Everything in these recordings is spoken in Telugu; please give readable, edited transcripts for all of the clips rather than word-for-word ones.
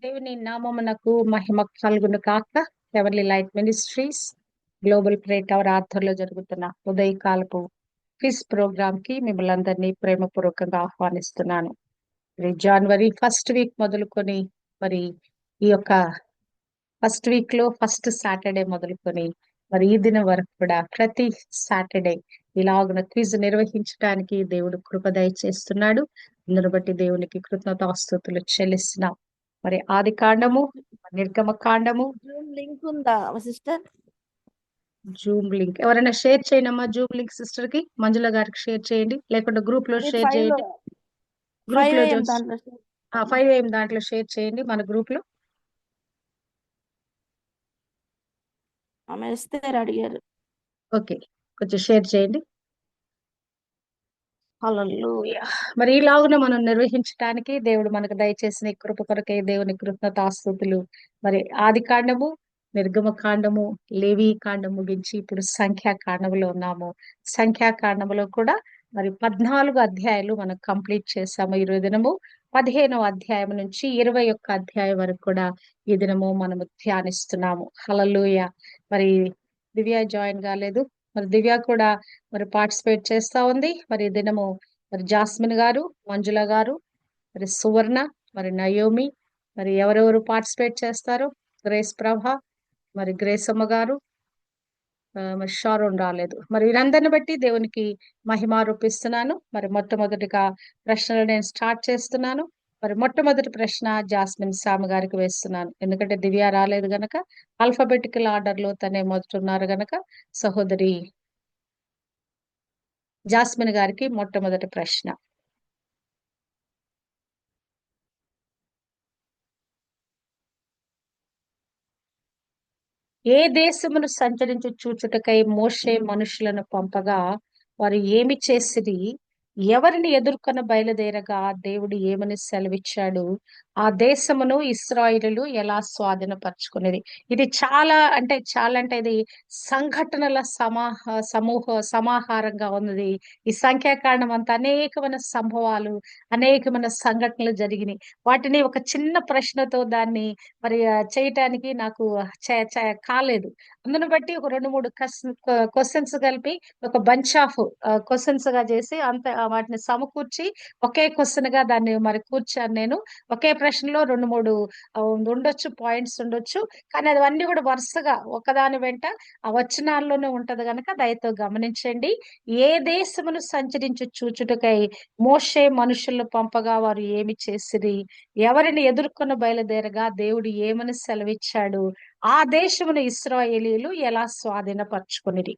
దేవుని నామమునకు మహిమ కలుగును కాక. Heavenly light ministries global prayer tower ఆధ్వర్యంలో జరుగుతున్న ఉదయకాలపు క్విజ్ ప్రోగ్రామ్ కి మిమ్మల్ని అందరినీ ప్రేమపూర్వకంగా ఆహ్వానిస్తున్నాను. మరి జనవరి ఫస్ట్ వీక్ మొదలుకొని మరి ఈ యొక్క ఫస్ట్ వీక్ లో ఫస్ట్ సాటర్డే మొదలుకొని మరి ఈ దినం వరకు కూడా ప్రతి సాటర్డే ఇలాగున క్విజ్ నిర్వహించడానికి దేవుడు కృప దయచేస్తున్నాడు. అందును బట్టి దేవునికి కృతజ్ఞతాస్తుతులు చెల్లిస్తున్నాం. మరి ఆది కాండము, నిర్గమ కాండము, జూమ్ లింక్ ఉందా సిస్టర్? జూమ్ లింక్ ఎవరైనా షేర్ చేయండి జూమ్ లింక్ సిస్టర్ కి, మంజుల గారికి షేర్ చేయండి, లేకుంటే గ్రూప్ లో షేర్ చేయండి. గ్రూప్ లో 5am దాంట్లో షేర్ చేయండి మన గ్రూప్ లో. ఆమె అడిగారు. ఓకే, కొంచెం షేర్ చేయండి. హల్లెలూయా. మరి ఇలాగున మనం నిర్వహించడానికి దేవుడు మనకు దయచేసిన ఈ కృప కొరకే దేవుని కృతజ్ఞతాస్తుతులు. మరి ఆది కాండము, నిర్గమ కాండము, లేవి కాండం ముగించి ఇప్పుడు సంఖ్యాకాండములో ఉన్నాము. సంఖ్యాకాండములో కూడా మరి 14 అధ్యాయాలు మనం కంప్లీట్ చేసాము. ఈ దినము 15వ అధ్యాయం నుంచి 21 అధ్యాయం వరకు కూడా ఈ దినము మనము ధ్యానిస్తున్నాము. హల్లెలూయా. మరి దివ్య జాయిన్ కాలేదు. మరి దివ్య కూడా మరి పార్టిసిపేట్ చేస్తా ఉంది. మరి ఈ దినము మరి జాస్మిన్ గారు, మంజుల గారు, మరి సువర్ణ, మరి నయోమి, మరి ఎవరెవరు పార్టిసిపేట్ చేస్తారు, గ్రేస్ ప్రభ, మరి గ్రేస్ అమ్మ గారు, మరి షారోన్ రాలేదు. మరి వీరందరిని బట్టి దేవునికి మహిమ రూపిస్తున్నాను. మరి మొట్టమొదటిగా ప్రశ్నలు నేను స్టార్ట్ చేస్తున్నాను. మరి మొట్టమొదటి ప్రశ్న జాస్మిన్ సామ్ గారికి వేస్తున్నాను, ఎందుకంటే దివ్య రాలేదు గనక. ఆల్ఫాబెటికల్ ఆర్డర్ లో తనే మొదట ఉన్నారు గనక సహోదరి జాస్మిన్ గారికి మొట్టమొదటి ప్రశ్న. ఏ దేశమును సంచరించి చూచుటకై మోషే మనుషులను పంపగా వారు ఏమి చేసిరి, ఎవరిని ఎదుర్కొన బయలుదేరగా దేవుడు ఏమని సెలవిచ్చాడు, ఆ దేశమును ఇశ్రాయేలీయులు ఎలా స్వాధీనపరచుకునేది. ఇది చాలా అంటే ఇది సంఘటనల సమాహారంగా ఉన్నది. ఈ సంఖ్యాకాండం అంతా అనేకమైన సంభవాలు, అనేకమైన సంఘటనలు జరిగినాయి. వాటిని ఒక చిన్న ప్రశ్నతో దాన్ని మరి చేయటానికి నాకు కాలేదు. అందును బట్టి ఒక 2-3 క్వశ్చన్స్ కలిపి ఒక బంచ్ ఆఫ్ క్వశ్చన్స్ గా చేసి అంత వాటిని సమకూర్చి ఒకే క్వశ్చన్ గా దాన్ని మరి కూర్చాను నేను. ఒకే ప్రశ్నలో 2-3 ఉండొచ్చు, పాయింట్స్ ఉండొచ్చు, కానీ అవన్నీ కూడా వరుసగా ఒకదాని వెంట ఆ వచనాల్లోనే ఉంటది కనుక దయతో గమనించండి. ఏ దేశమును సంచరించి చూచుటకై మోషే మనుషులను పంపగా వారు ఏమి చేసిరి, ఎవరిని ఎదుర్కొని బయలుదేరగా దేవుడు ఏమని సెలవిచ్చాడు, ఆ దేశమును ఇశ్రాయేలీయులు ఎలా స్వాధీనపరచుకునిరి.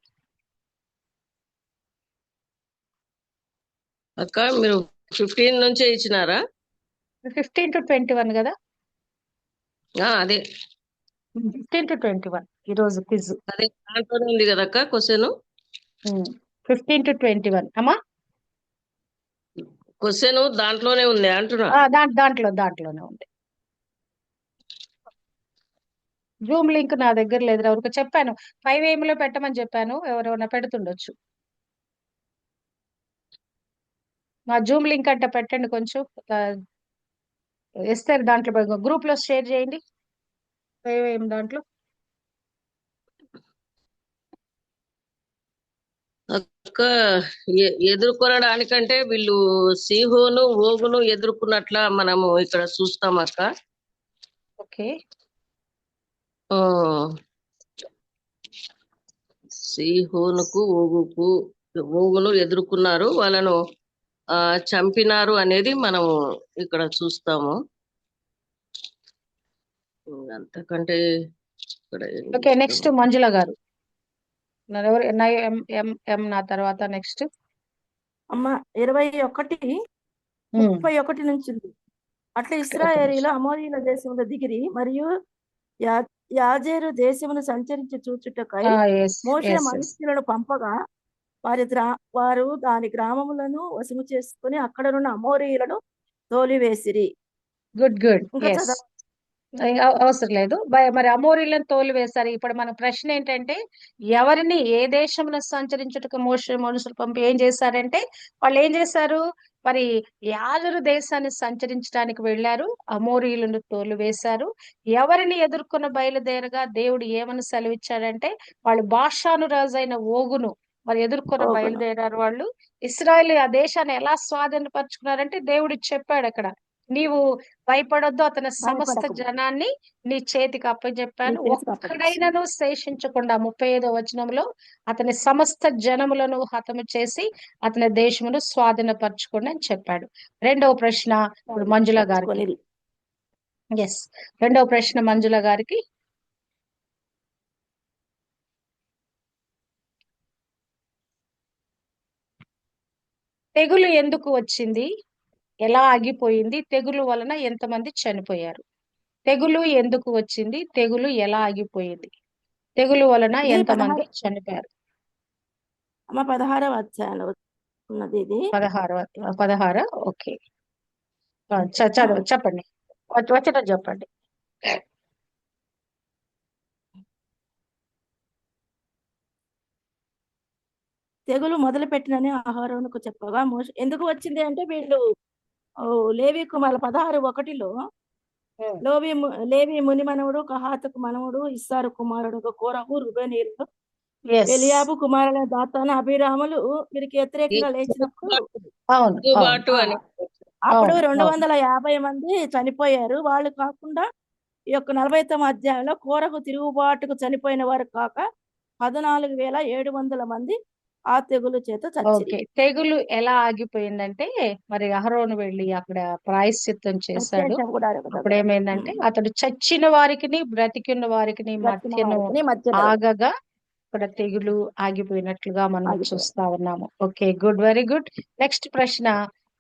అక్క మీరు 15 నుంచే ఇచ్చినారా? 15 to 21 కదా. అదే 15 to 21 ఈ రోజు క్విజ్. అదే దాంట్లోనే ఉంది కదక్క క్వశ్చన్. 15 to 21 అమ్మా, క్వశ్చన్ దాంట్లోనే ఉంది అంటున్నా. దాంట్లోనే ఉంది. జూమ్ లింక్ నా దగ్గర లేదు, ఎవరికి చెప్పాను 5am లో పెట్టమని చెప్పాను, ఎవరైనా పెడుతుండొచ్చు. మా జూమ్ లింక్ అంటే పెట్టండి కొంచెం, ఇస్తారు దాంట్లో గ్రూప్ లో షేర్ చేయండి 5am దాంట్లో. అక్క ఎదుర్కొనడానికంటే వీళ్ళు సిహోను ఓగును ఎదుర్కొన్నట్ల మనము ఇక్కడ చూస్తాం అక్క. ఓకే, సిహోనుకు ఓగును ఎదుర్కొన్నారు, వాళ్ళను చంపినారు అనేది మనము ఇక్కడ చూస్తాము. అంతకంటే ఓకే. నెక్స్ట్ మంజుల గారు, నా తర్వాత నెక్స్ట్ అమ్మ 21:31 నుంచి ఉంది. అట్లా ఇశ్రాయేలీయులు అమోరీయుల దేశంలో దిగిరి మరియు యాజేరు దేశమును సంచరించి చూచుటకై మోషే మనుష్యులను పంపగా వారు దాని గ్రామములను వశము చేసుకుని అక్కడనున్న అమోరీయులను తోలివేసిరి. గుడ్. అవసరం లేదు. మరి అమోరీలను తోలివేశారు. ఇప్పుడు మన ప్రశ్న ఏంటంటే, ఎవరిని ఏ దేశంలో సంచరించుటకు మోషే మనుషులు పంపి ఏం చేశారంటే, వాళ్ళు ఏం చేశారు, మరి యాజరు దేశాన్ని సంచరించడానికి వెళ్ళారు. అమోరీయులను తోలివేశారు. ఎవరిని ఎదుర్కొని బయలుదేరగా దేవుడు ఏమని సెలవిచ్చాడంటే వాళ్ళు బాషాను రాజైన ఓగును మరి ఎదుర్కొని ఓగును. బయలుదేరారు వాళ్ళు. ఇశ్రాయేలు ఆ దేశాన్ని ఎలా స్వాధీనపరుచుకున్నారంటే దేవుడు చెప్పాడు అక్కడ, నీవు భయపడొద్దు, అతని సమస్త భయపడకు, జనాన్ని నీ చేతికి నీ అప్పచెప్పాను, చేతికి అప్పగించు. ఒక్కడైనను శేషించకుండా 35వ వచనంలో అతని సమస్త జనములను హతము చేసి అతని దేశమును స్వాధీనపరచుకోండి అని చెప్పాడు. రెండవ ప్రశ్న ఇప్పుడు మంజుల గారికి. పరచుకొనిరి. ఎస్, రెండవ ప్రశ్న మంజుల గారికి. తెగులు ఎందుకు వచ్చింది, ఎలా ఆగిపోయింది, తెగులు వలన ఎంతమంది చనిపోయారు? తెగులు ఎందుకు వచ్చింది, తెగులు ఎలా ఆగిపోయింది, తెగులు వలన ఇది ఎంతమంది చనిపోయారు? 16వ అధ్యాయంలో ఉన్నది ఇది. 16 ఓకే. చదువు చెప్పండి, వచ్చిన చెప్పండి. తెగులు మొదలు పెట్టినని అహరోనుకు చెప్పగా మోషే ఎందుకు వచ్చింది అంటే వీళ్ళు లేవి కుమారుల 16:1లో లేవి ముని మనవుడు, కహాతుకు మనవుడు, ఇస్సారు కుమారుడు కోరహు, రుబేనీయులు, ఎలియాబు కుమారుల దాతాను, అభిరాములు వీరికి వ్యతిరేకంగా లేచినప్పుడు అప్పుడు 250 మంది చనిపోయారు. వాళ్ళు కాకుండా ఈ యొక్క 49వ అధ్యాయంలో కోరహు తిరుగుబాటుకు చనిపోయిన వారు కాక 14,700 మంది ఆ తెగులు చేత చచ్చారు. తెగులు ఎలా ఆగిపోయిందంటే మరి అహరోను వెళ్ళి అక్కడ ప్రాయశ్చిత్తం చేశాడు. అప్పుడు ఏమైందంటే అతడు చచ్చిన వారికి బ్రతికున్న వారికి మధ్యను ఆగగా ఇక్కడ తెగులు ఆగిపోయినట్లుగా మనం చూస్తా ఉన్నాము. Okay, good, very good. Next ప్రశ్న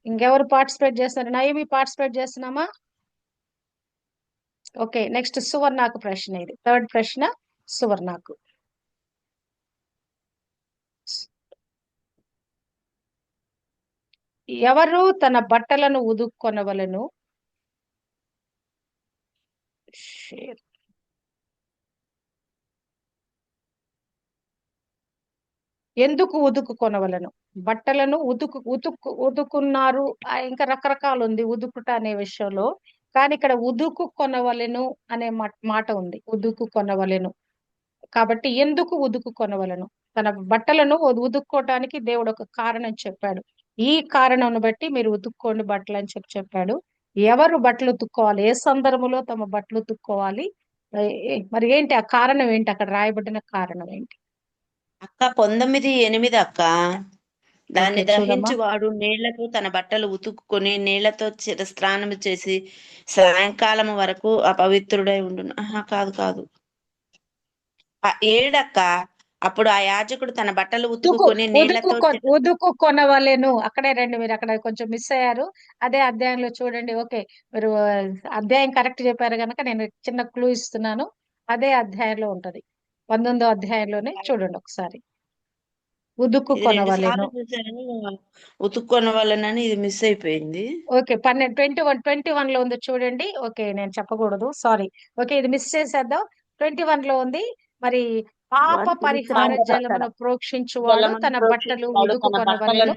ఇంకెవరు పార్టిసిపేట్ చేస్తున్నారు? నయమి పార్టిసిపేట్ చేస్తున్నామా? ఓకే, నెక్స్ట్ సువర్ణకు ప్రశ్న. ఇది థర్డ్ ప్రశ్న సువర్ణకు. ఎవరు తన బట్టలను ఉదుక్కొనవలను? ఎందుకు ఉదుకుకొనవలను? బట్టలను ఉదుకున్నారు, ఇంకా రకరకాలు ఉంది ఉదుకుట అనే విషయంలో. కానీ ఇక్కడ ఉదుకు కొనవలెను అనే మాట ఉంది, ఉదుకు కొనవలెను. కాబట్టి ఎందుకు ఉదుకు కొనవలను? తన బట్టలను ఉదుక్కోవటానికి దేవుడు ఒక కారణం చెప్పాడు. ఈ కారణం బట్టి మీరు ఉతుక్కోండి బట్టలు అని చెప్పాడు. ఎవరు బట్టలు ఉతుక్కోవాలి, ఏ సందర్భంలో తమ బట్టలు ఉతుక్కోవాలి, మరి ఏంటి ఆ కారణం ఏంటి, అక్కడ రాయబడిన కారణం ఏంటి? అక్క 19:8 అక్క. దాన్ని దహించి వాడు నీళ్లతో తన బట్టలు ఉతుక్కొని నీళ్లతో స్నానం చేసి సాయంకాలం వరకు అపవిత్రుడై ఉండును. కాదు కాదు 7 అక్క. అప్పుడు ఆ యాజకుడు తన బట్టలు ఉతుకుకొని నీళ్లతో ఉదుకుకొనవలెను. అక్కడే రండి, మీరు అక్కడ కొంచెం మిస్ అయ్యారు. అదే అధ్యాయంలో చూడండి. ఓకే, మీరు అధ్యాయం కరెక్ట్ చెప్పారు కనుక నేను చిన్న క్లూ ఇస్తున్నాను. అదే అధ్యాయంలో ఉంటది, 19వ అధ్యాయంలోనే చూడండి ఒకసారి. ఉదుకుకొనవలెను, ఉతుక్కొనవలెనని ఇది మిస్ అయిపోయింది. ఓకే, 21 లో ఉంది చూడండి. ఓకే, నేను చెప్పకూడదు, సారీ. ఓకే, ఇది మిస్ చేసేద్దాం. 21 లో ఉంది. మరి పాప పరిహార జలమును ప్రోక్షించువాడు తన బట్టలు ఉదుకుకొనవలెను.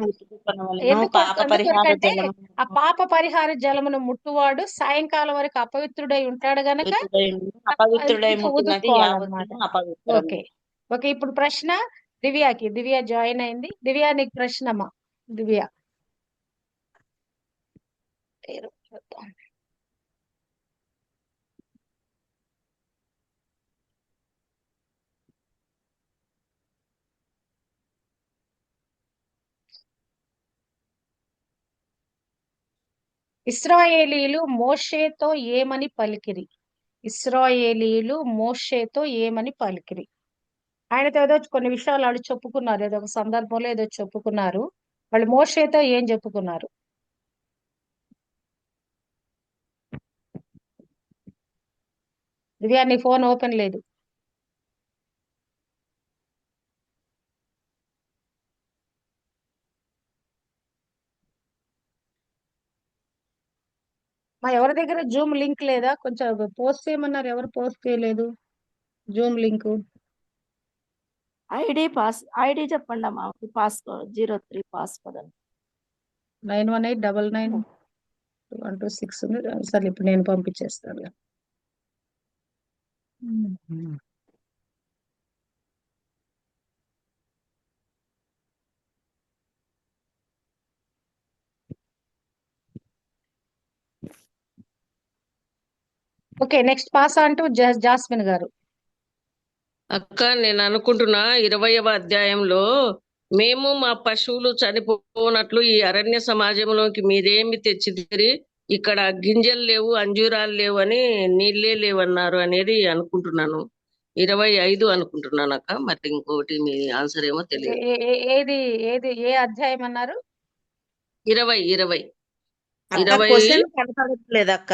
ఎందుకంటే ఆ పాప పరిహార జలమును ముట్టువాడు సాయంకాలం వరకు అపవిత్రుడై ఉంటాడు గనక ఉదుక్కోవాలన్నమాట. ఓకే ఓకే, ఇప్పుడు ప్రశ్న దివ్యాకి. దివ్య జాయిన్ అయింది. దివ్య, నీకు ప్రశ్న అమ్మా. దివ్య, ఇశ్రాయేలీయులు మోషేతో ఏమని పలికిరి? ఇశ్రాయేలీయులు మోషేతో ఏమని పలికిరి? ఆయనతో ఏదో కొన్ని విషయాలు వాళ్ళు చెప్పుకున్నారు, ఏదో ఒక సందర్భంలో ఏదో చెప్పుకున్నారు. వాళ్ళు మోషేతో ఏం చెప్పుకున్నారు? దివ్యా, నీ ఫోన్ ఓపెన్ లేదు. మా ఎవరి దగ్గర జూమ్ లింక్ లేదా? కొంచెం పోస్ట్ చేయమన్నారు, ఎవరు పోస్ట్ చేయలేదు జూమ్ లింక్. ఐడి చెప్పండి అమ్మా. Password 03 password. 91899212 ఉంది. సరే ఇప్పుడు నేను పంపించేస్తాను. Okay, next pass on to jasmine గారు. అక్క నేను అనుకుంటున్నా 20వ అధ్యాయంలో మేము మా పశువులు చనిపోనట్లు ఈ అరణ్య సమాజంలోకి మీరేమి తెచ్చిదిరి, ఇక్కడ గింజలు లేవు, అంజూరాలు లేవు అని, నీళ్ళే లేవన్నారు అనేది అనుకుంటున్నాను. 25 అనుకుంటున్నాను అక్క. మరి ఇంకోటి మీ ఆన్సర్ ఏమో తెలియదు. ఏది ఏది ఏ అధ్యాయం అన్నారు? 20 అక్క క్వశ్చన్ కనపడట్లేదక్క.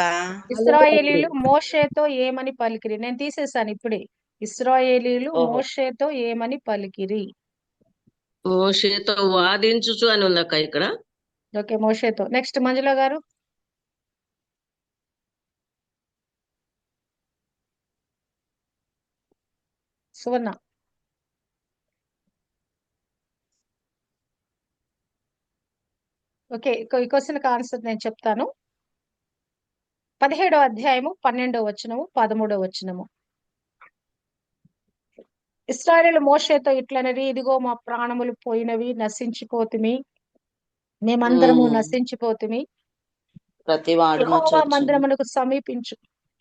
ఇశ్రాయేలీలు మోషేతో ఏమని పలికిరి? నేను తీసేసాను ఇప్పుడే. ఇశ్రాయేలీలు ఓహో. మోషేతో ఏమని పలికిరి? మోషేతో వాదించుచు అని ఉందక్క ఇక్కడ. ఓకే, మోషేతో. నెక్స్ట్ మంజుల గారు. సువర్ణ. ఓకే, ఈ క్వశ్చన్కి ఆన్సర్ నేను చెప్తాను. 17వ అధ్యాయము 12వ వచనము 13వ వచనము. ఇశ్రాయేలు మోషేతో ఇట్లనరి, ఇదిగో మా ప్రాణములు పోయినవి, నశించిపోతుమి, మేమందరము నశించిపోతుమి. ప్రతి వాడును యెహోవా మందిరమునకు సమీపించు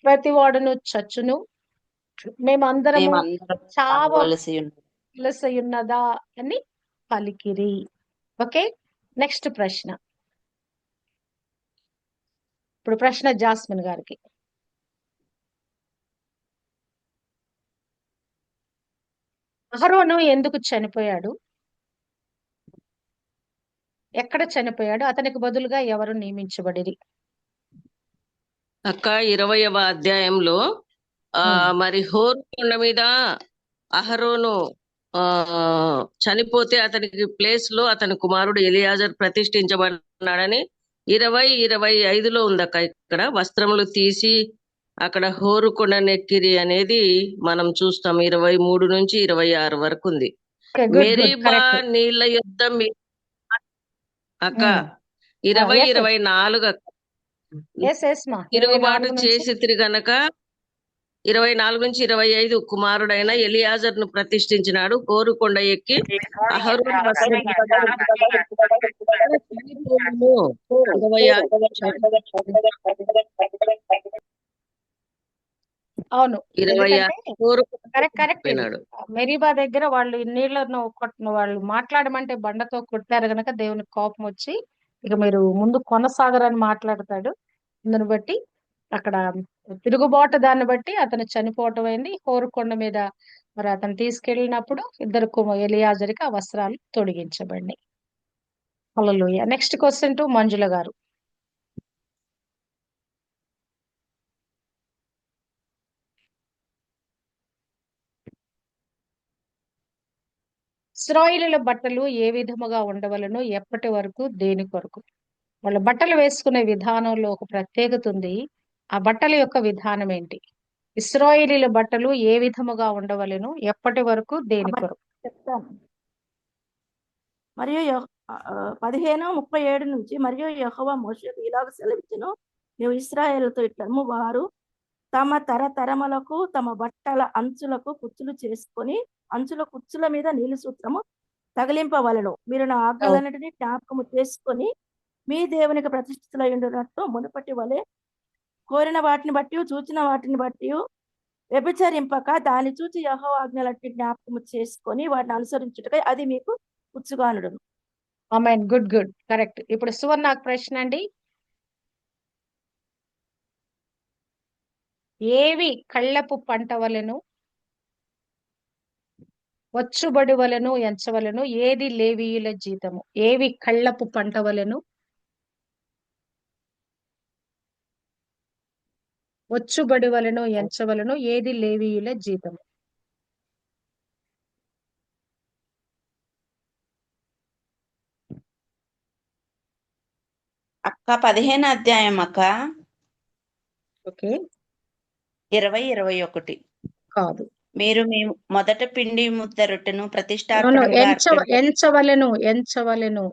ప్రతి వాడును చచ్చును, మేమందరము చావవలసి ఉన్నదా అని పలికిరి. ఓకే, నెక్స్ట్ ప్రశ్న. ఇప్పుడు ప్రశ్న జాస్మిన్ గారికి. అహరోను ఎందుకు చనిపోయాడు? ఎక్కడ చనిపోయాడు? అతనికి బదులుగా ఎవరు నియమించబడిరి? అక్క 20వ అధ్యాయంలో మరి హోరు కొండ మీద అహరోను చనిపోతే అతనికి ప్లేస్ లో అతని కుమారుడు ఎలియాజర్ ప్రతిష్ఠించబడినాడని 20-25లో ఉందక్క. ఇక్కడ వస్త్రములు తీసి అక్కడ హోరు కొండ నెక్కిరి అనేది మనం చూస్తాం. 23 నుంచి 26 వరకు ఉంది. మెరీబా నీళ్ళ యుద్ధం అక్క 20-24 తిరుగుబాటు చేసి తిరిగనక 24 నుంచి 25 కుమారుడైన ఎలియాజర్ ను ప్రతిష్ఠించినాడు. కోరుకొండ ఎక్కి అహరోను అవును, కరెక్ట్. మెరీబా దగ్గర వాళ్ళు నీళ్లను వాళ్ళు మాట్లాడమంటే బండతో కొట్టారు గనక దేవునికి కోపం వచ్చి ఇక మీరు ముందు కొనసాగరని మాట్లాడతాడు. అందుని బట్టి అక్కడ తిరుగుబాటు దాన్ని బట్టి అతను చనిపోవటం అయింది. హోరుకొండ మీద మరి అతను తీసుకెళ్ళినప్పుడు ఇద్దరు ఎలియాజర్కి ఆ వస్త్రాలు తొడిగించబడినాయి. హల్లెలూయా. నెక్స్ట్ క్వశ్చన్ టు మంజుల గారు. ఇశ్రాయేలీయుల బట్టలు ఏ విధముగా ఉండవలను? ఎప్పటి వరకు? దేని కొరకు? వాళ్ళ బట్టలు వేసుకునే విధానంలో ఒక ప్రత్యేకత ఉంది. ఆ బట్టల యొక్క విధానం ఏంటి? ఇశ్రాయేలీయుల బట్టలు ఏ విధముగా ఉండవలను? ఎప్పటి వరకు? దేని కొరకు? చెప్తాను. మరియు 15:37 నుంచి, మరియు యెహోవా మోషేకు ఇలాగ సెలవిచ్చెను, నీవు ఇశ్రాయేలుతో ఇట్లము, వారు తమ తరతరములకు తమ బట్టల అంచులకు కుచ్చులు చేసుకొని అంచుల కుచ్చుల మీద నీలి సూత్రము తగిలింపవలను. మీరు నా ఆజ్ఞలన్నిటినీ జ్ఞాపకము చేసుకొని మీ దేవునికి ప్రతిష్ఠితులై ఉండునట్లు మునుపటి వలె కోరిన వాటిని బట్టి చూచిన వాటిని బట్టి వ్యభిచరింపక దాన్ని చూచి యెహోవా ఆజ్ఞలన్నిటినీ జ్ఞాపకము చేసుకొని వాటిని అనుసరించుటకై అది మీకు కుచ్చుగానుడు. ఆమేన్. Good correct. ఇప్పుడు సువర్ణకు ప్రశ్న అండి. ఏవి కళ్ళపు పంట వలెను, వచ్చుబడి వలెను ఎంచవలను? ఏది లేవీయుల జీతము? ఏవి కళ్ళపు పంట వలెను, వచ్చుబడి వలెను ఎంచవలను? ఏది లేవీయుల జీతము? అక్క 15వ అధ్యాయం అక్క. ఓకే, 20-21 కాదు. మీరు మేము మొదట పిండి ముద్ద రొట్టెను ప్రతిష్టార్పణముగా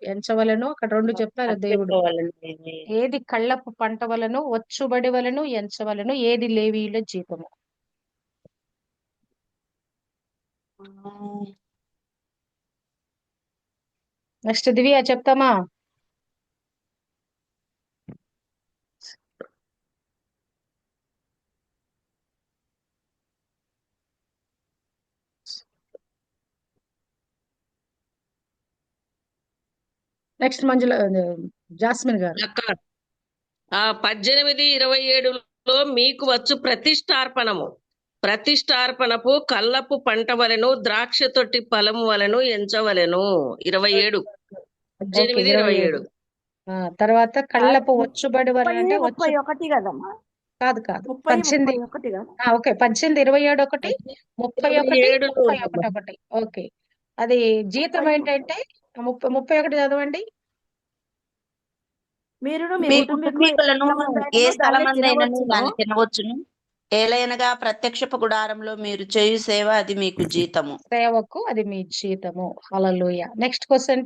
ఎంచవలెను అక్కడ రెండు చెప్పారు దేవుడు. అర్పింపవలెను. ఏది కళ్ళపు పంట వలను, వచ్చుబడి వలను, ఎంచవలను, ఏది లేవీయుల జీతము. నెక్స్ట్ దివ్య చెప్తామా? నెక్స్ట్ మంజుల జాస్మిన్ గారు. అక్క 18:27లో మీకు వచ్చు ప్రతిష్టార్పణపు కళ్ళపు పంట వలెను, ద్రాక్ష తొట్టి ఫలము వలెను ఎంచవలెను. 27 ఓకే, 18-27. తర్వాత కళ్ళపు వచ్చుబడి వలన అంటే 31 కదమ్మా? కాదు 30, 18. 31 కదా? ఓకే, 18, 27 ఒకటి, 31, 31 ఒకటి. ఓకే, అది జీతం ఏంటంటే 31 చదవండి. మీరును మీ మీ కుటుంబీకులను ఏ స్థలమందైనను తినవచ్చును. దాన్ని తినవచ్చును. ఏలైనగా ప్రత్యక్షపు గుడారంలో మీరు చేయు సేవ అది మీకు జీతము. సేవకు అది మీ జీతము. హల్లెలూయా. నెక్స్ట్ క్వశ్చన్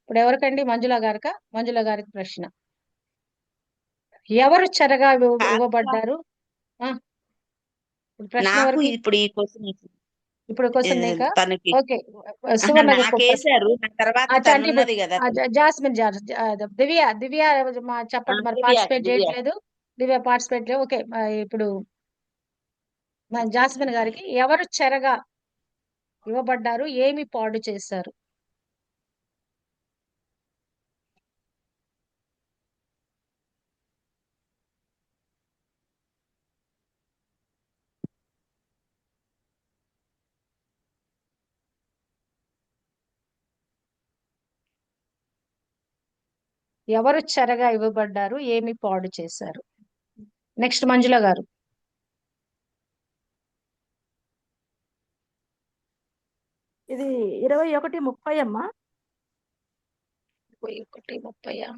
ఇప్పుడు ఎవరికండి? మంజుల గారికి ప్రశ్న. ఎవరు చెరగా ఇవ్వబడ్డారు? ప్రశ్న నాకు ఎవరికి? ఇప్పుడు ఈ క్వశ్చన్ ఇప్పుడు క్వశ్చన్ నీకా? తనకి ఓకే, సువర్ణ నాకేసారు. నా తర్వాత తనున్నది కదా. జాస్మిన్ దివ్య చెప్పండి. మరి పార్టిసిపేట్ దివ్య. చేయట్లేదు. దివ్య పార్టిసిపేట్ చేయలేదు. ఓకే, ఇప్పుడు జాస్మిన్ గారికి ఎవరు చెరగా ఇవ్వబడ్డారు, ఏమి పాడు చేశారు? ఎవరు చెరగా ఇవ్వబడ్డారు, ఏమి పాడు చేశారు? నెక్స్ట్ మంజుల గారు. ఇది 21:30 అమ్మా. 21:30.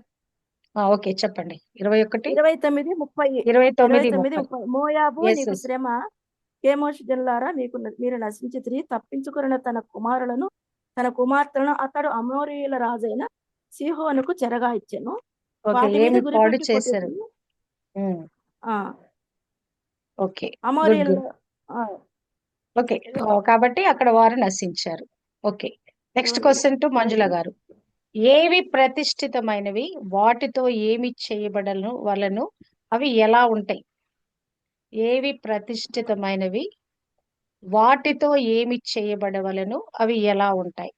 ఓకే, చెప్పండి. 21, 29:30. 29:30. మోయాబు, Yes, నీకు yes. శ్రమ. కేమోషు జిల్లారా, మీరు నశించితిరి. తప్పించుకున్న తన కుమారులను, తన కుమార్తెలను అతడు అమోరీయుల రాజైన సీహోనుకు చెరగా ఇచ్చెను. ఓకే, వాటి మీద ఏమి పాడు గురిపెట్టి చేశారు? కొట్టెను. ఓకే, అమోరీయుల ఓకే, కాబట్టి అక్కడ వారు నశించారు. Okay, next question to Manjula గారు. ఏవి ప్రతిష్ఠితమైనవి, వాటితో ఏమి చేయబడను వలను, అవి ఎలా ఉంటాయి? ఏవి ప్రతిష్ఠితమైనవి, వాటితో ఏమి చేయబడవలను, అవి ఎలా ఉంటాయి?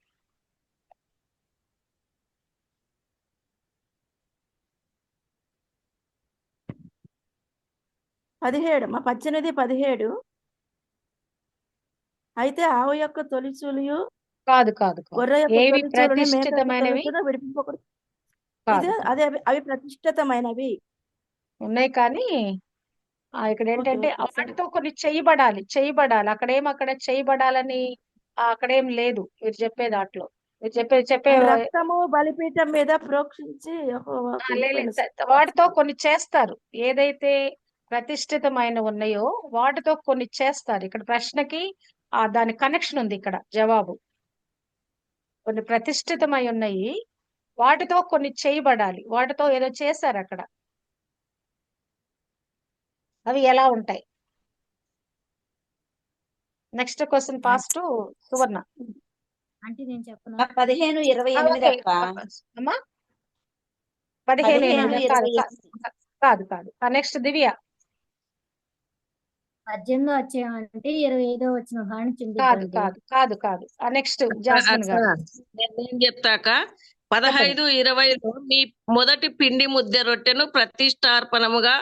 అమ్మా. 18:17. అయితే ఆవు యొక్క తొలిచూలియు కాదు గొర్రె యొక్క ఏవి తొలిచూలుని మేక యొక్క ప్రతిష్ఠితమైనవి? తొలిచూలును విడిపింపకూడదు. కాదు, అదే అవి ప్రతిష్ఠితమైనవి ఉన్నాయి కానీ ఇక్కడ ఏంటంటే ఓకే, సరే. వాటితో కొన్ని చేయబడాలి. అక్కడ చేయబడాలని అక్కడేం లేదు. మీరు చెప్పే దాంట్లో మీరు చెప్పే రక్తము బలిపీఠం మీద ప్రోక్షించి వాటితో కొన్ని చేస్తారు. ఏదైతే ప్రతిష్ఠితమైన ఉన్నాయో వాటితో కొన్ని చేస్తారు. ఇక్కడ ప్రశ్నకి దాని కనెక్షన్ ఉంది. ఇక్కడ జవాబు కొన్ని ప్రతిష్ఠితమై ఉన్నాయి, వాటితో కొన్ని చేయబడాలి. వాటితో ఏదో చేశారు అక్కడ, అవి ఎలా ఉంటాయి? నెక్స్ట్ క్వశ్చన్ పాస్ టు సువర్ణ. అంటే నేను చెప్పను. 15:28 అక్క. అమ్మా 15:28 కాదు. నెక్స్ట్ దివ్య. 18 అధ్యాయం అంటే 25 వచ్చిన కానించింది. కాదు. నెక్స్ట్ జాస్మిన్ గారు. నేను చెప్తాక 15-20లో మీ మొదటి పిండి ముద్ద రొట్టెను ప్రతిష్టార్పణముగా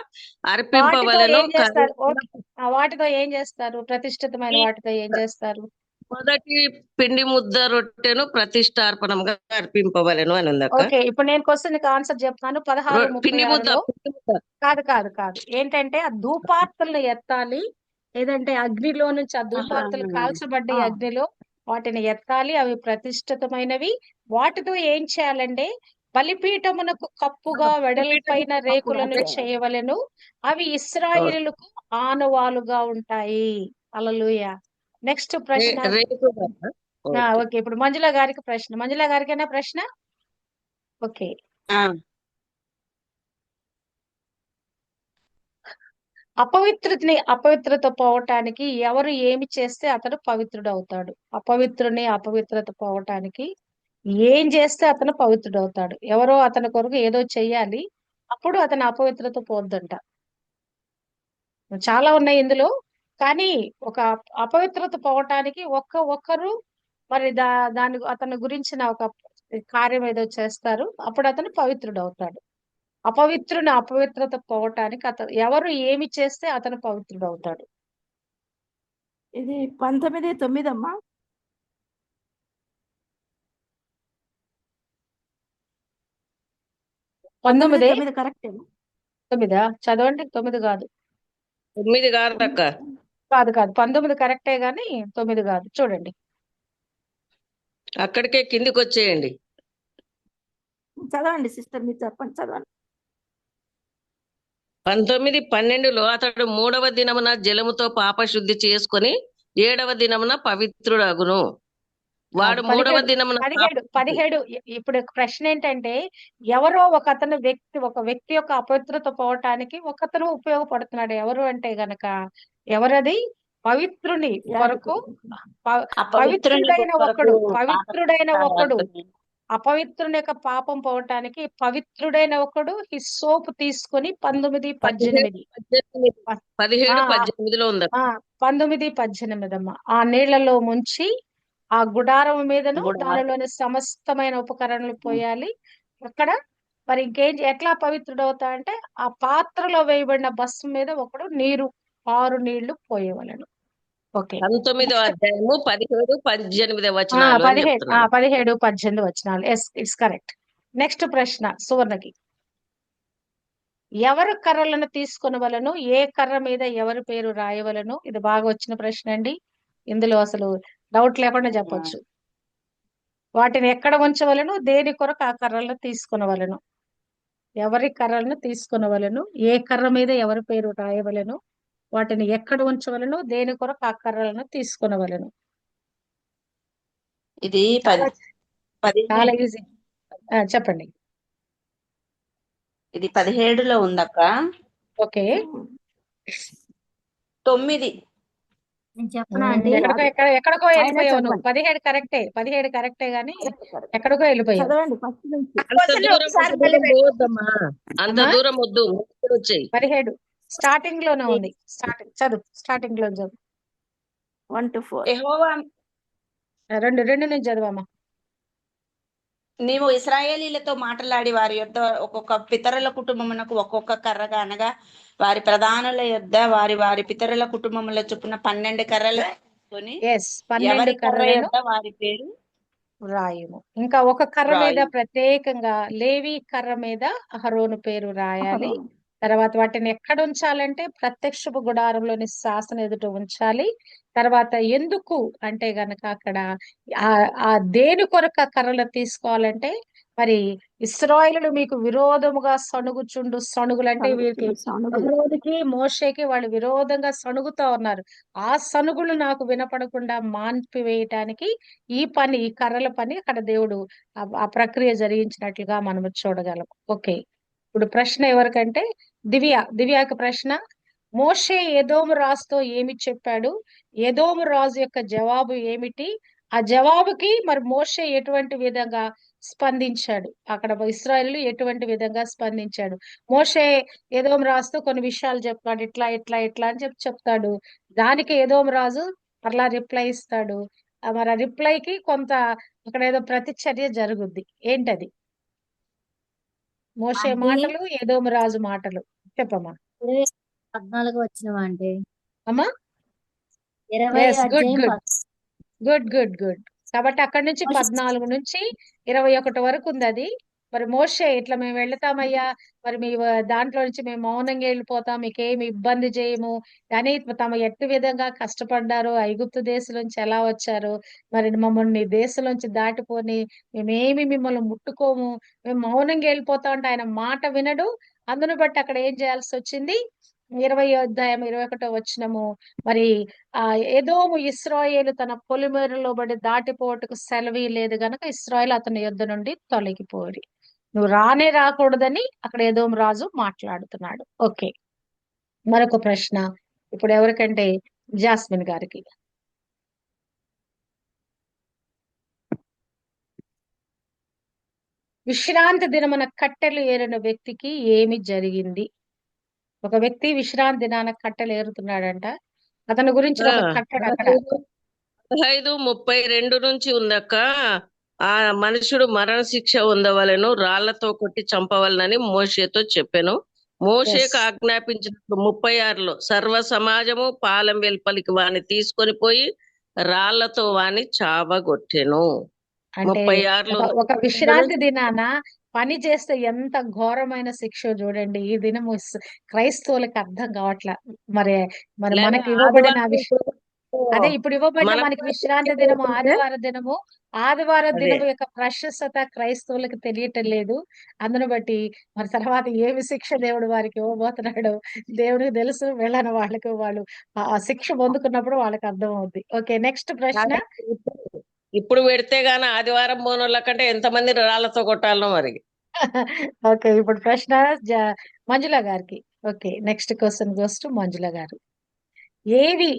అర్పింపవలెను. వాటితో ఏం చేస్తారు? ప్రతిష్ఠితమైన వాటితో ఏం చేస్తారు? మొదటి పిండి ముద్ద రొట్టెను ప్రతిష్టార్పణంగా అర్పింపవలెను అని ఉంది. ఓకే, ఇప్పుడు నేను క్వశ్చన్ ఆన్సర్ చెప్తాను. 16:36లో కాదు. ఏంటంటే ఆ ధూపార్తులను ఎత్తాలి, లేదంటే అగ్నిలో నుంచి ఆ ధూపార్తులు కాల్చబడ్డ అగ్నిలో వాటిని ఎత్తాలి. అవి ప్రతిష్ఠితమైనవి. వాటితో ఏం చేయాలంటే బలిపీఠమునకు కప్పుగా వెడల్పైన రేకులను చేయవలెను. అవి ఇశ్రాయేలుకు ఆనవాలుగా ఉంటాయి. హల్లెలూయా. నెక్స్ట్ ప్రశ్న. రేపు కదా? ఓకే. ఓకే, ఇప్పుడు మంజుల గారికి ప్రశ్న. మంజుల గారికైనా ప్రశ్న. ఓకే, ఆ, అపవిత్రత పోవటానికి ఎవరు ఏమి చేస్తే అతడు పవిత్రుడు అవుతాడు? అపవిత్రత పోవటానికి ఏం చేస్తే అతను పవిత్రుడు అవుతాడు? ఎవరో అతని కొరకు ఏదో చెయ్యాలి, అప్పుడు అతని అపవిత్రత పోద్దంట. చాలా ఉన్నాయి ఇందులో, కానీ ఒక అపవిత్రత పోవటానికి ఒక్కరు మరి దాని అతని గురించిన ఒక కార్యం ఏదో చేస్తారు, అప్పుడు అతను పవిత్రుడు అవుతాడు. అపవిత్రత పోవటానికి అతను ఎవరు ఏమి చేస్తే అతను పవిత్రుడు అవుతాడు? ఇది 19:9 అమ్మా. 19:9 కరెక్ట్. 9 చదవండి. 9 కాదు. 9 కాదు అక్క. కాదు 19 కరెక్టే గాని 9 కాదు. చూడండి, అక్కడికే కిందికి వచ్చేయండి. చదవండి సిస్టర్, మీరు చెప్పండి, చదవండి. 19:12 అతడు 3వ దినమున జలముతో పాపశుద్ధి చేసుకొని 7వ దినమున పవిత్రుడగును. వాడు 3వ దినమున 17 ఇప్పుడు ప్రశ్న ఏంటంటే, ఎవరో ఒక వ్యక్తి యొక్క అపవిత్రత పోవటానికి ఒకతను ఉపయోగపడుతున్నాడు. ఎవరు అంటే గనక ఎవరది? పవిత్రుని కొరకు, పవిత్రుడైన ఒకడు, అపవిత్రుని యొక్క పాపం పోవటానికి పవిత్రుడైన ఒకడు ఈ సోపు తీసుకొని 19-18 17-18లో ఉంది. 19-18 అమ్మ. ఆ నీళ్లలో ముంచి ఆ గుడారం మీదను దానిలోని సమస్తమైన ఉపకరణలు పోయాలి. అక్కడ మరి ఎట్లా పవిత్రుడు అవుతా అంటే, ఆ పాత్రలో వేయబడిన భస్మం మీద ఒకడు 6 నీళ్లు పోయేవలను. ఓకే, 19వ అధ్యాయము 17-18 వచనాలు అని చెప్తున్నాను. 17-18 వచనాలు. Yes, it's correct. నెక్స్ట్ ప్రశ్న సువర్ణకి. ఎవరు కర్రలను తీసుకొనవలను? ఏ కర్ర మీద ఎవరి పేరు రాయవలను? ఇది బాగా వచ్చిన ప్రశ్న అండి. ఇందులో అసలు డౌట్ లేకుండా చెప్పొచ్చు. వాటిని ఎక్కడ ఉంచవలను? దేని కొరకు ఆ కర్రలను తీసుకొనవలను? ఎవరి కర్రలను తీసుకొనవలను? ఏ కర్ర మీద ఎవరి పేరు రాయవలను? వాటిని ఎక్కడ ఉంచవలను? దేని కొరకు ఆ కర్రలను తీసుకొనవలను? ఇది చాలా ఈజీ. చెప్పండి. ఇది 17లో ఉందక్క. ఓకే, 9. నేను చెప్పనా అండి? ఎక్కడికో ఆయన వెళ్ళిపోయావు నువ్వు. చెప్పండి. 17 కరెక్టే గాని ఎక్కడికో వెళ్ళిపోయావు. చదవండి ఫస్ట్ నుంచి. అంత దూరం వద్దు. వచ్చేయి. 17 స్టార్టింగ్ లోనే ఉంది. స్టార్టింగ్ లో చదువు. 1-4. యెహోవా, రెండు నుంచి చదవమ్మా. నీవు ఇశ్రాయేలీలతో మాట్లాడి వారి యొద్ద ఒక్కొక్క పితరుల కుటుంబమునకు ఒక్కొక్క కర్రగా, అనగా వారి ప్రధానుల యొద్ద వారి వారి పితరుల కుటుంబముల చొప్పున 12 కర్రలు తీసుకొని ఎవరి కర్ర యొద్ద వారి పేరు రాయము. ఇంకా ఒక కర్ర మీద ప్రత్యేకంగా లేవి కర్ర మీద అహరోను పేరు రాయాలి. తర్వాత వాటిని ఎక్కడ ఉంచాలంటే ప్రత్యక్షపు గుడారంలోని శాసన ఎదుట ఉంచాలి. తర్వాత ఎందుకు అంటే గనక అక్కడ ఆ దేని కొరకు ఆ కర్రలు తీసుకోవాలంటే, మరి ఇశ్రాయేలులు మీకు విరోధముగా సణుగులంటే వీరికి అహరోనుకి మోషేకి వాళ్ళు విరోధంగా సణుగుతా ఉన్నారు. ఆ సణుగులు నాకు వినపడకుండా మాన్పివేయటానికి ఈ కర్రల పని అక్కడ దేవుడు ఆ ప్రక్రియ జరిగించినట్లుగా మనం చూడగలం. ఓకే, ఇప్పుడు ప్రశ్న ఎవరికంటే దివ్యాకి ప్రశ్న. మోషే ఎదోము రాజుతో ఏమి చెప్పాడు? ఎదోము రాజు యొక్క జవాబు ఏమిటి? ఆ జవాబుకి మరి మోషే ఎటువంటి విధంగా స్పందించాడు? అక్కడ ఇశ్రాయేలు ఎటువంటి విధంగా స్పందించాడు? మోషే ఎదోము రాజుతో కొన్ని విషయాలు చెప్తాడు, ఇట్లా ఇట్లా ఇట్లా అని చెప్తాడు. దానికి ఎదోము రాజు అట్లా రిప్లై ఇస్తాడు. మరి ఆ రిప్లైకి కొంత అక్కడ ఏదో ప్రతిచర్య జరుగుద్ది. ఏంటది? మోషే మాటలు, ఎదోము రాజు మాటలు. చెప్పమ్మా. 14 వచ్చినవా అంటే? అమ్మా, 20 అధ్యాయం గుడ్. కాబట్టి అక్కడి నుంచి 14 నుంచి 21 వరకు ఉంది అది. మరి మోషే ఇట్లా మేము వెళ్తామయ్యా, మరి మీ దాంట్లో నుంచి మేము మౌనంగా వెళ్ళిపోతాం, మీకేమి ఇబ్బంది చేయము అని తమ ఎట్టి విధంగా కష్టపడ్డారు, ఐగుప్తు దేశం నుంచి ఎలా వచ్చారు, మరి మమ్మల్ని దేశం నుంచి దాటిపోని మేమేమి మిమ్మల్ని ముట్టుకోము, మేము మౌనంగా వెళ్ళిపోతాం అంటే ఆయన మాట వినడు. అందును బట్టి అక్కడ ఏం చేయాల్సి వచ్చింది? 20వ అధ్యాయం 21వ వచనము, మరి ఆ ఎదోము ఇశ్రాయేలు తన పొలిమేరలో బడి దాటిపోవటకు సెలవు లేదు గనక ఇశ్రాయేలు అతని యొద్ద నుండి తొలగిపోయి, నువ్వు రానే రాకూడదని అక్కడ ఎదోము రాజు మాట్లాడుతున్నాడు. ఓకే, మరొక ప్రశ్న ఇప్పుడు ఎవరికంటే జాస్మిన్ గారికి. విశ్రాంతి దినమున కట్టెలు ఏరిన వ్యక్తికి ఏమి జరిగింది? ఒక వ్యక్తి విశ్రాంతి దినాన కట్టెలు ఏరుతున్నాడంట. అతని గురించి ఒక కట్టెడు అక్కడ 15:32 నుంచి ఉందక్క. ఆ మనుషుడు మరణశిక్ష ఉండవలెను, రాళ్లతో కొట్టి చంపవలనని మోషేతో చెప్పాను. మోషేకు ఆజ్ఞాపించినప్పుడు 36లో సర్వ సమాజము పాలెం వెలుపలికి వాని తీసుకొని పోయి రాళ్లతో వాని చావగొట్టెను. అంటే 36లో ఒక విశ్రాంతి దినాన పని చేస్తే ఎంత ఘోరమైన శిక్ష చూడండి. ఈ దినము క్రైస్తవులకు అర్థం కావట్లా. మరి మరి మనకి ఇవ్వబడిన అదే ఇప్పుడు ఇవ్వబడిన మనకి విశ్రాంతి దినము ఆదివార దినము. ఆదివార దినము యొక్క ప్రశస్తత క్రైస్తవులకు తెలియటం లేదు. అందును బట్టి మరి తర్వాత ఏమి శిక్ష దేవుడు వారికి ఇవ్వబోతున్నాడు దేవుడికి తెలుసు. వెళ్ళని వాళ్ళకి వాళ్ళు ఆ శిక్ష పొందుకున్నప్పుడు వాళ్ళకి అర్థం అవుద్ది. ఓకే, నెక్స్ట్ ప్రశ్న. ఇప్పుడు పెడితే గానీ ఆదివారం పోనోళ్ళ కంటే ఎంతమంది రాళ్లతో కొట్టాలనో మరి. ఓకే, ఇప్పుడు ప్రశ్న మంజుల గారికి. Okay, next question goes to Manjula గారు. ఏవి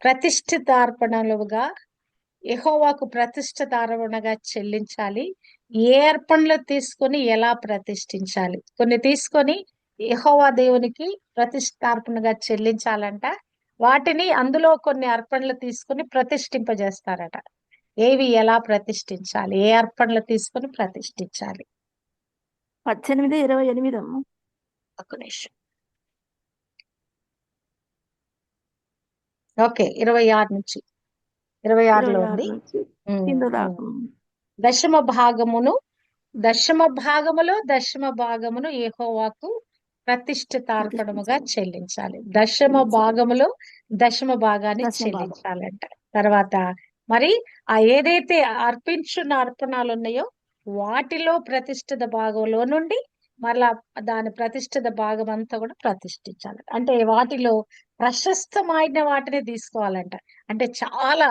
ప్రతిష్ఠితార్పణలుగా యెహోవాకు ప్రతిష్ఠితార్పణగా చెల్లించాలి? ఏ అర్పణలు తీసుకొని ఎలా ప్రతిష్ఠించాలి? కొన్ని తీసుకొని యెహోవా దేవునికి ప్రతిష్ఠార్పణగా చెల్లించాలంట. వాటిని అందులో కొన్ని అర్పణలు తీసుకొని ప్రతిష్ఠింపజేస్తారట. ఏవి ఎలా ప్రతిష్ఠించాలి? ఏ అర్పణలు తీసుకొని ప్రతిష్ఠించాలి? 18:28 అమ్మ. ఒక్క నిమిషం. ఓకే, 26 నుంచి 26లో 26 ఉంది. నుంచి కింద దాకా. దశమ భాగమును యెహోవాకు ప్రతిష్ఠితార్పణముగా చెల్లించాలి. దశమ భాగాన్ని చెల్లించాలంట. తర్వాత మరి ఆ ఏదైతే అర్పించున్న అర్పణాలు ఉన్నాయో వాటిలో ప్రతిష్ఠిత భాగంలో నుండి మరలా దాని ప్రతిష్ఠిత భాగం అంతా కూడా ప్రతిష్ఠించాలి. అంటే వాటిలో ప్రశస్తమైన వాటిని తీసుకోవాలంట. అంటే చాలా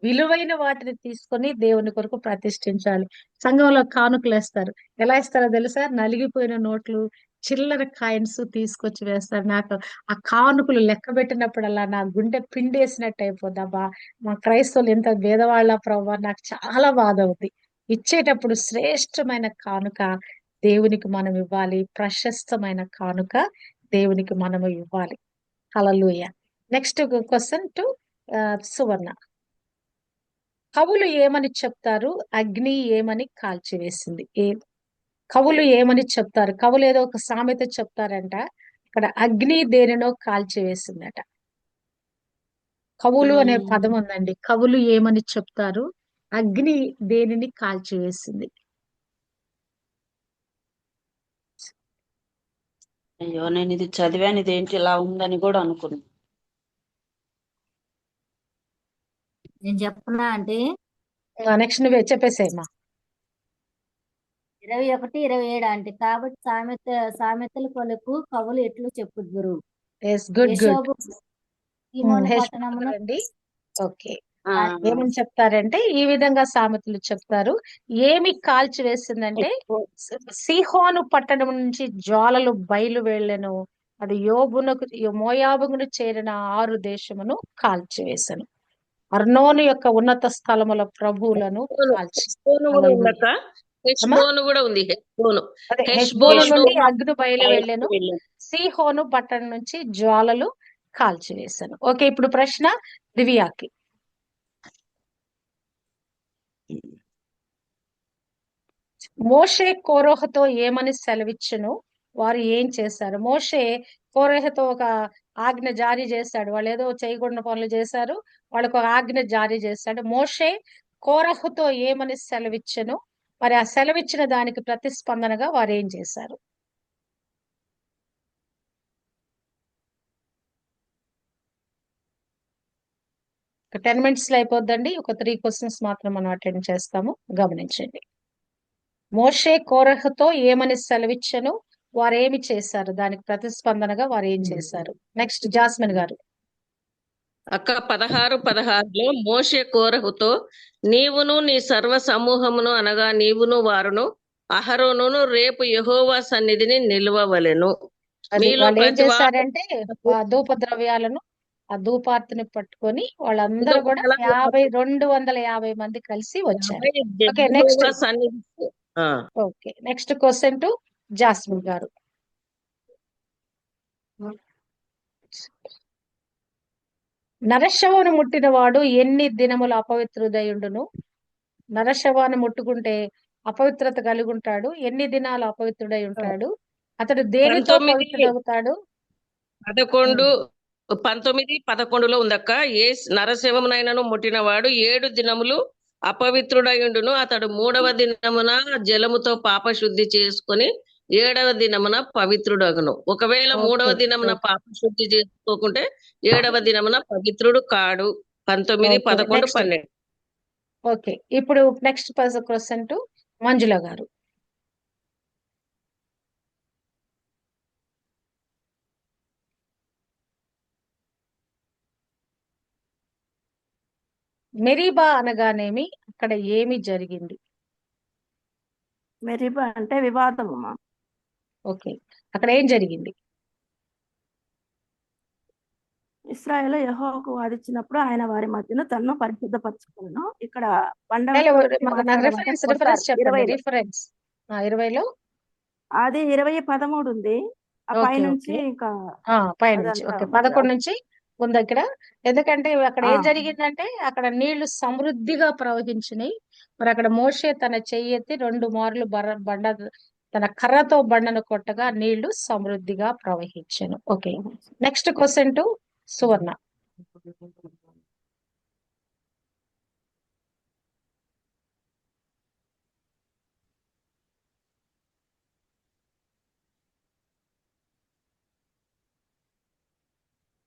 విలువైన వాటిని తీసుకొని దేవుని కొరకు ప్రతిష్ఠించాలి. సంఘంలో కానుకలు వేస్తారు. ఎలా ఇస్తారో తెలుసా? నలిగిపోయిన నోట్లు, చిల్లర కాయిన్స్ తీసుకొచ్చి వేస్తారు. నాకు ఆ కానుకలు లెక్క పెట్టినప్పుడల్లా నా గుండె పిండేసినట్టు అయిపోద్ది. అబ్బా, మా క్రైస్తవులు ఎంత భేదవాళ్ళ ప్రభావ, నాకు చాలా బాధ అవుద్ది. ఇచ్చేటప్పుడు శ్రేష్టమైన కానుక దేవునికి మనం ఇవ్వాలి. ప్రశస్తమైన కానుక దేవునికి మనము ఇవ్వాలి. హల్లెలూయా. నెక్స్ట్ క్వశ్చన్ టు సువర్ణ. కవులు ఏమని చెప్తారు? అగ్ని ఏమని కాల్చివేసింది? కవులు ఏమని చెప్తారు? కవులు ఏదో ఒక సామెత చెప్తారంట. ఇక్కడ అగ్ని దేనినో కాల్చివేసిందట. కవులు అనే పదం ఉందండి. కవులు ఏమని చెప్తారు? అగ్ని దేనిని కాల్చివేసింది? అయ్యో, నేను ఇది చదివాను, ఇదేంటి ఇలా ఉందని కూడా అనుకున్నాను. నేను చెప్పనా అంటే నెక్స్ట్ నువ్వే చెప్పేసేమ్మా. 21-27 అంటే కాబట్టి సామెతల పలుకు కవులు ఎట్లు చెప్పుదురు. గుడ్. యెషోబు సీమోను పట్టణమున అండి. ఓకే, ఏమని చెప్తారంటే ఈ విధంగా సామెతలు చెప్తారు. ఏమి కాల్చి వేసిందంటే సీహోను పట్టణం నుంచి జ్వాలలు బయలు వెళ్ళెను, అది మోయాబును చేరిన 6 దేశమును కాల్చివేసెను. అర్నోను యొక్క ఉన్నత స్థలముల ప్రభువులను కాల్చి. హెష్బోను కూడా ఉంది. హెష్బోను నుండి అగ్ని బయలు వెళ్ళెను, సీహోను పట్టణం నుంచి జ్వాలలు కాల్చివేశాను. ఓకే, ఇప్పుడు ప్రశ్న దివ్యాకి. మోషే కోరహుతో ఏమని సెలవిచ్చును? వారు ఏం చేశారు? మోషే కోరహుతో ఒక ఆజ్ఞ జారీ చేశాడు. వాళ్ళు ఏదో చేయకూడని పనులు చేశారు. వాళ్ళకు ఒక ఆజ్ఞ జారీ చేశాడు. మోషే కోరహుతో ఏమని సెలవిచ్చును? మరి ఆ సెలవిచ్చిన దానికి ప్రతిస్పందనగా వారు ఏం చేశారు? ఒక 10 minutes లో అయిపోద్దండి. ఒక 3 questions మాత్రం మనం అటెండ్ చేస్తాము, గమనించండి. మోషే కోరహుతో ఏమని సెలవిచ్చెను? వారు ఏమి చేశారు, దానికి ప్రతిస్పందనగా వారు ఏం చేశారు? నెక్స్ట్ జాస్మిన్ గారు. అక్క 16:16లో మోషే కోరహుతో, నీవును నీ సర్వ సమూహమును అనగా నీవును వారును అహరోనును రేపు యెహోవా సన్నిధిని నిలువవలెను. అది మీలో వాళ్ళు ఏం ప్రతి వాడు చేశారంటే ధూప ద్రవ్యాలను, ఆ ధూపార్తిని పట్టుకొని వాళ్ళందరూ కూడా 250 మంది కలిసి వచ్చారు. Okay, next. యెహోవా సన్నిధికి ఆ, okay, next question to jasmine గారు. నరశవను ముట్టిన వాడు ఎన్ని దినములు అపవిత్రుడయుండును? నరశవాన్ని ముట్టుకుంటే అపవిత్రత కలిగి ఉంటాడు. ఎన్ని దినాలు అపవిత్రుడై ఉంటాడు? అతడు దేనితో 19, పవిత్రుడవుతాడు? 11, 19, 11లో ఉందక్క. ఏ నరశవమునైనను ముట్టినవాడు 7 దినములు అపవిత్రుడయుండును. అతడు 3వ దినమున జలముతో పాపశుద్ధి చేసుకొని 7వ దినమున పవిత్రుడగును. ఒకవేళ 3వ ఓకే, దినమున ఓకే, పాపశుద్ధి చేసుకోకుంటే 7వ దినమున పవిత్రుడు కాడు. 19, ఓకే, 11, నెక్స్ట్. 12. ఓకే, ఇప్పుడు నెక్స్ట్ క్వశ్చన్ టు మంజుల గారు. మెరీబా అనగానేమి, అక్కడ ఏమి జరిగింది? మెరీబా అంటే వివాదము అమ్మా. ఓకే, అక్కడ ఏం జరిగింది? ఇశ్రాయేలు యెహోవాకు వాదించినప్పుడు ఆయన వారి మధ్యన తనను పరిశుద్ధపరచుకున్నాను. ఇక్కడ బండ నాకు మాట్లాడడం అంటే రిఫరెన్స్ కొడతారు. చెప్పండి. 20లో రిఫరెన్స్ 20లో. అది 20:13 ఉంది. ఆ ఓకే, పైనుంచి ఓకే, ఇంకా పైనుంచి. అదంతా ఓకే, మరి 11 నుంచి ఉంది ఇక్కడ. ఎందుకంటే అక్కడ ఆ, ఏం జరిగిందంటే అక్కడ నీళ్లు సమృద్ధిగా ప్రవహించినాయి. మరి అక్కడ మోషే తన చెయ్యెత్తి 2 మార్లు బండ, తన కర్రతో బండను కొట్టగా నీళ్లు సమృద్ధిగా ప్రవహించాను. ఓకే, నెక్స్ట్ క్వశ్చన్ టు సువర్ణ.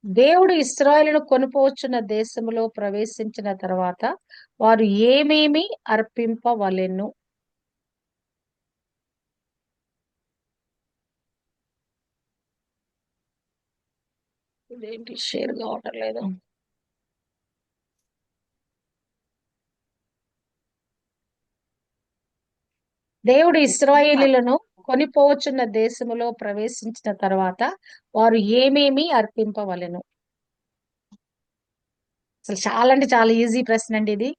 దేవుడు ఇశ్రాయేలును కొనుపోవచ్చున్న దేశములో ప్రవేశించిన తర్వాత వారు ఏమేమి అర్పింపవలెను? ఇదేంటి షేర్ కావటం లేదు? దేవుడు ఇశ్రాయేలీలను కొనిపోవచ్చున్న దేశములో ప్రవేశించిన తర్వాత వారు ఏమేమి అర్పింపవలెను? అసలు చాలా అంటే చాలా ఈజీ ప్రశ్న అండి ఇది.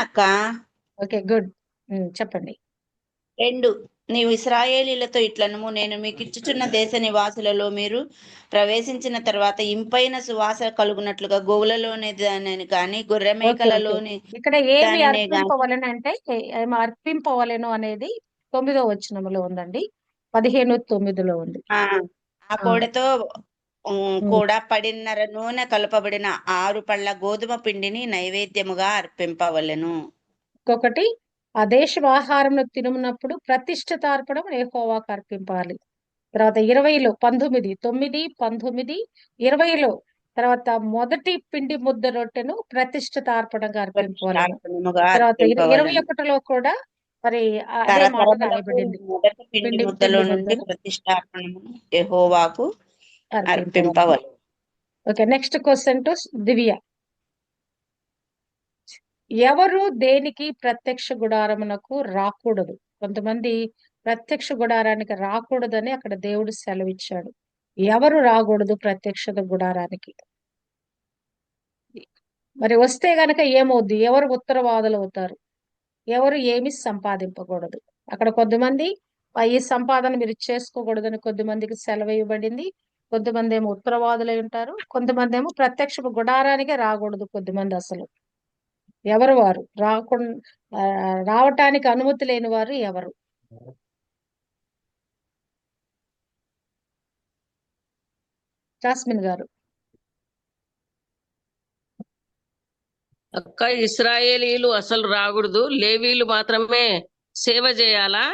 అక్క. Okay, good. చెప్పండి. 2, నీవు ఇశ్రాయేలీలతో ఇట్లనము, నేను మీకు ఇచ్చుచున్న దేశ నివాసులలో మీరు ప్రవేశించిన తర్వాత ఇంపైన సువాసన కలుగునట్లుగా గోవులలోని దానిని గాని గొర్రె ఓకే, ఓకే, మేకలలోని ఇక్కడ ఏమి దానినే గాని అర్పింపవలెను అంటే ఏమి అర్పింపవలెను అనేది 9వ వచనములో ఉందండి. 15:9లో ఉంది. ఆ కోడెతో కూడా 10:30 నూనె కలపబడిన 6 పళ్ళ గోధుమ పిండిని నైవేద్యముగా అర్పింపవలెను. ఇంకొకటి, ఆ దేశం ఆహారంను తినున్నప్పుడు ప్రతిష్ఠితార్పణం యెహోవాకు అర్పింపాలి. తర్వాత 20లో 19, 9, 19, 20లో తర్వాత మొదటి పిండి ముద్ద రొట్టెను ప్రతిష్ఠితార్పణగా అర్పింపవలెను. ప్రతిష్ఠార్పణముగా తర్వాత అర్పింపవలెను. 21లో కూడా మరి అదే మాట తరతరములకు రాయబడింది. మొదటి పిండి ముద్దలో నుండి ముద్దను ప్రతిష్ఠార్పణమును యెహోవాకు అర్పింపవలెను. అర్పింపవలెను. ఓకే, నెక్స్ట్ క్వశ్చన్ టు దివ్య. ఎవరు దేనికి ప్రత్యక్ష గుడారమునకు రాకూడదు? కొంతమంది ప్రత్యక్ష గుడారానికి రాకూడదని అక్కడ దేవుడు సెలవిచ్చాడు. ఎవరు రాకూడదు ప్రత్యక్ష గుడారానికి? మరి వస్తే గనక ఏమవుద్ది? ఎవరు ఉత్తరవాదులు అవుతారు? ఎవరు ఏమి సంపాదింపకూడదు? అక్కడ కొద్దిమంది ఈ సంపాదన మీరు చేసుకోకూడదని కొద్దిమందికి సెలవు ఇవ్వబడింది. కొంతమంది ఏమో ఉత్తరవాదులై ఉంటారు. కొంతమంది ఏమో ప్రత్యక్ష గుడారానికే రాకూడదు. కొద్దిమంది అసలు ఎవరు వారు రాకుండా రావటానికి అనుమతి లేని వారు ఎవరు? జాస్మిన్ గారు. అక్క ఇశ్రాయేలీలు అసలు రాకూడదు, లేవీలు మాత్రమే సేవ చేయాలా?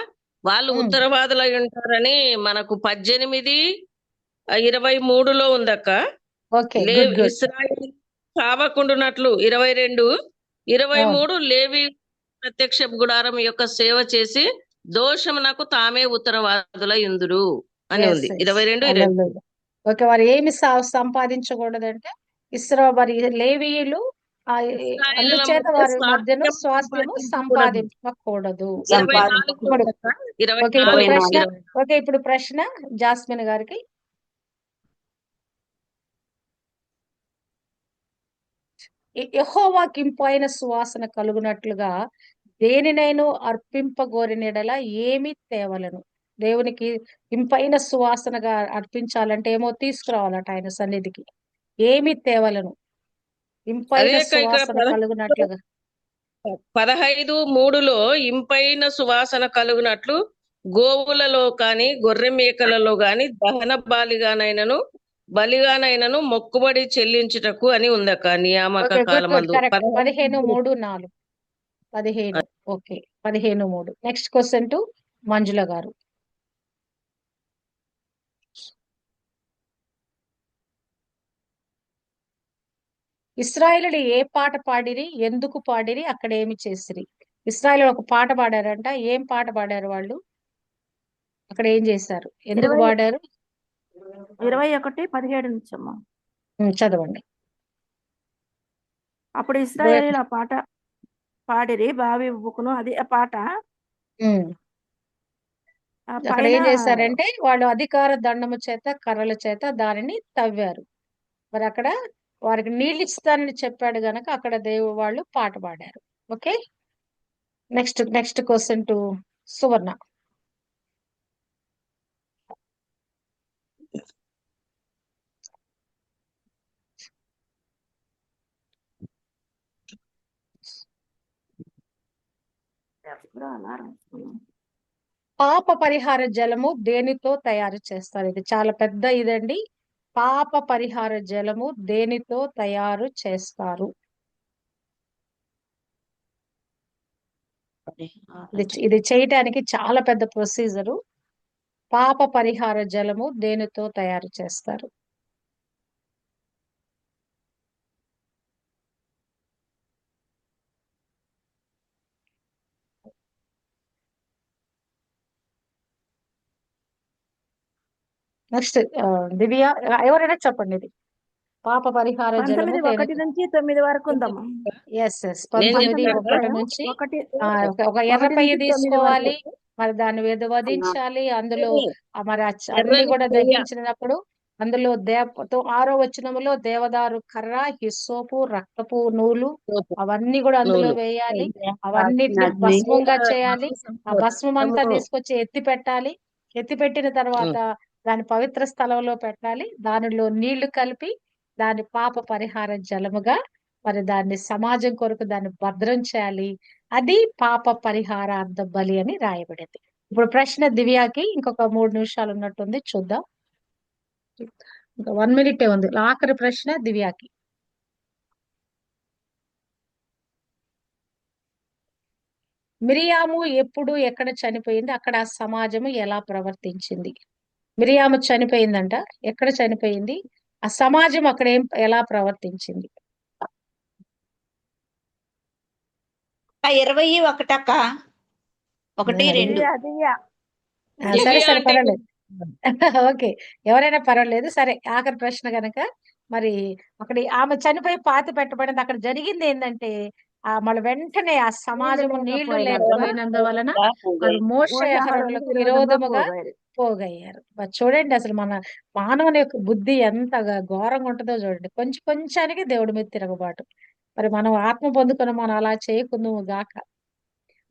వాళ్ళు ఉత్తరవాదులై ఉంటారని మనకు 18:23లో ఉందక్క. Okay, good, good. ఇశ్రాయేల్ చావకుండునట్లు 22, 23 లేవి ప్రత్యక్ష గుడారం యొక్క సేవ చేసి దోషమునకు తామే ఉత్తరవాదుల యుందురు అని ఎస్ ఉంది. ఎస్ 22:22. ఓకే, వారు ఏమి సంపాదించకూడదంటే వారి లేవీయులు ఆ, ఇశ్రాయేలీయుల అందుచేత మధ్య వారి మధ్యను స్వాస్థ్యం స్వాస్థ్యము సంపాదించకూడదు. సంపాదించకూడదు. 24 ఇప్పుడు అక్క. ఓకే, ఇప్పుడు 24, ప్రశ్న 20. ఓకే, ఇప్పుడు ప్రశ్న జాస్మిన్ గారికి. యెహోవాకి ఇంపైన సువాసన కలుగునట్లుగా దేనినైనా అర్పింపగోరినెడల ఏమి తేవలను? దేవునికి ఇంపైన సువాసనగా అర్పించాలంటే ఏమో తీసుకురావాలట ఆయన సన్నిధికి. ఏమి తేవలను? ఇంపైన అదే అక్క, ఇక్కడ సువాసన కలుగునట్లుగా. 15:3లో ఇంపైన సువాసన కలుగునట్లు గోవులలో కాని గొర్రె మేకలలో గాని దహన బలిగానైనను మొక్కుబడి చెల్లించుటకు అని ఉందక్క నియామక ఓకే, గుడ్ గుడ్, కాలమందు. Correct. 15:3-4. 15. Okay, 15:3. Next question to Manjula గారు. ఇశ్రాయేలులు ఏ పాట పాడిరి, ఎందుకు పాడిరి, అక్కడ ఏమి చేసిరి? ఇశ్రాయేలు ఒక పాట పాడారంట. ఏం పాట పాడారు వాళ్ళు? అక్కడ ఏం చేశారు? ఎందుకు 20 పాడారు? 21:17 నుంచి అమ్మా. చదవండి. అప్పుడు ఇశ్రాయేలీయులు ఆ పాట పాడిరి, బావి ఉబ్బుకును. అది ఆ పాట. ఉమ్. ఆ అక్కడ ఏం పైన చేశారంటే వాళ్ళు అధికార దండము చేత కర్రల చేత దానిని తవ్వారు. మరి అక్కడ వారికి నీళ్ళు ఇస్తానని చెప్పాడు గనక అక్కడ వాళ్ళు పాట పాడారు. ఓకే, నెక్స్ట్ క్వశ్చన్ టు సువర్ణ. పాప పరిహార జలము దేనితో తయారు చేస్తారు? ఇది చాలా పెద్ద ఇదండి. పాప పరిహార జలము దేనితో తయారు చేస్తారు? ఇది చేయటానికి చాలా పెద్ద ప్రొసీజరు. పాప పరిహార జలము దేనితో తయారు చేస్తారు? నెక్స్ట్ దివ్య, ఎవరైనా చెప్పండి. ఇది పాప పరిహార జలము 19:1 నుంచి 9 వరకు ఉందమ్మా. ఎస్ 19:1 నుంచి ఒక ఎర్రపయ్య 1 నుంచి 9 తీసుకోవాలి. వరకు. మరి దాన్ని వధించాలి. అందులో మరి అన్ని ఎర్రని కూడా పెయ్య. దహించినప్పుడు అందులో 6వ వచనములో దేవదారు కర్ర, హిస్సోపు, రక్తపు నూలు అవన్నీ కూడా అందులో నూలు. వేయాలి. అవన్నిటిని భస్మంగా చేయాలి. ఆ భస్మం అంతా తీసుకొచ్చి ఎత్తి పెట్టాలి. ఎత్తి పెట్టిన తర్వాత దాని పవిత్ర స్థలంలో పెట్టాలి. దానిలో నీళ్లు కలిపి దాని పాప పరిహార జలముగా మరి దాన్ని సమాజం కొరకు దాన్ని భద్రం చేయాలి. అది పాప పరిహారార్థ బలి అని రాయబడింది. ఇప్పుడు ప్రశ్న దివ్యాకి ఇంకొక 3 నిమిషాలు ఉన్నట్టుంది, చూద్దాం. ఇంకా 1 మినిటే ఉంది. ఆఖరి ప్రశ్న దివ్యాకి. మిరియాము ఎప్పుడు ఎక్కడ చనిపోయింది? అక్కడ ఆ సమాజము ఎలా ప్రవర్తించింది? మిరియాము చనిపోయిందంట. ఎక్కడ చనిపోయింది? ఆ సమాజం అక్కడ ఎలా ప్రవర్తించింది? 21 అక్క. 1, 2. సరే పర్వాలేదు. ఓకే, ఎవరైనా పర్వాలేదు. సరే, ఆఖరి ప్రశ్న గనక మరి అక్కడ ఆమె చనిపోయి పాతి పెట్టబడింది. అక్కడ జరిగింది ఏంటంటే మళ్ళీ వెంటనే ఆ సమాజము నీళ్లు లేకపోయినందువలన వాళ్ళు మోషే అహరోనులకు విరోధముగా పోగయ్యారు. మరి చూడండి, అసలు మన మానవుని యొక్క బుద్ధి ఎంత ఘోరంగా ఉంటుందో చూడండి. కొంచెానికి దేవుడి మీద తిరగబాటు. మరి మనం ఆత్మ పొందుకొని మనం అలా చేయకుందుము గాక.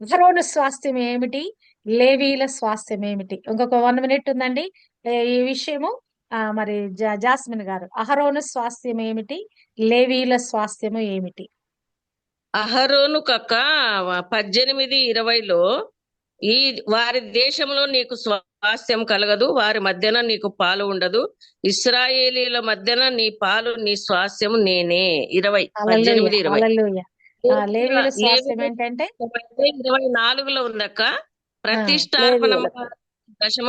అహరోను స్వాస్థ్యం ఏమిటి? లేవీల స్వాస్థ్యం ఏమిటి? ఇంకొక 1 మినిట్ ఉందండి. ఈ విషయము మరి జాస్మిన్ గారు, అహరోను స్వాస్థ్యం ఏమిటి? లేవీల స్వాస్థ్యము ఏమిటి? అహరోను కక్క 18:20లో ఈ వారి దేశంలో నీకు స్వాస్థ్యం కలగదు, వారి మధ్యన నీకు పాలు ఉండదు, ఇశ్రాయేలీల మధ్యన నీ పాలు నీ స్వాస్థ్యం నేనే. 18:20. లేవీల స్వాస్థ్యం ఏంటంటే 24లో ఉందక్క. ప్రతిష్టార్పణ దశమ